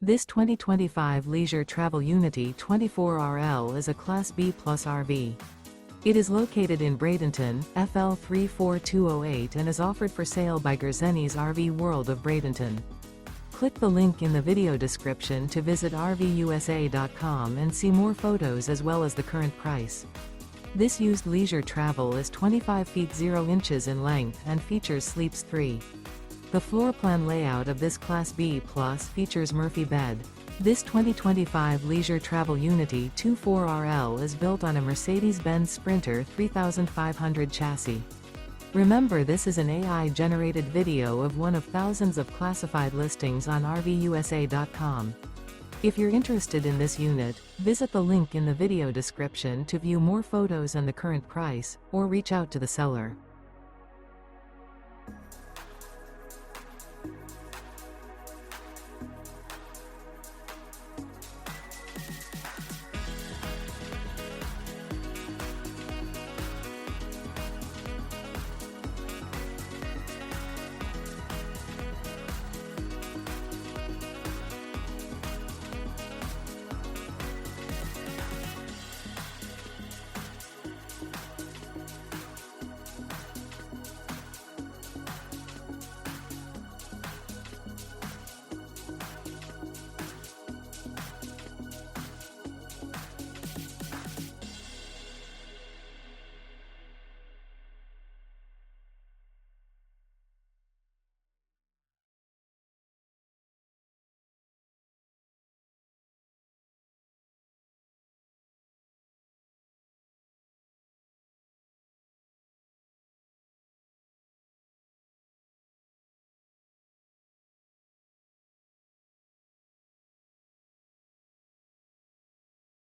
This 2025 Leisure Travel Unity 24RL is a Class B Plus RV. It is located in Bradenton, FL 34208 and is offered for sale by Gerzeny's RV World of Bradenton. Click the link in the video description to visit RVUSA.com and see more photos as well as the current price. This used leisure travel is 25 feet 0 inches in length and features sleeps 3. The floor plan layout of this Class B Plus features Murphy bed. This 2025 Leisure Travel Unity 24RL is built on a Mercedes-Benz Sprinter 3500 chassis. Remember, this is an AI-generated video of one of thousands of classified listings on RVUSA.com. If you're interested in this unit, visit the link in the video description to view more photos and the current price, or reach out to the seller.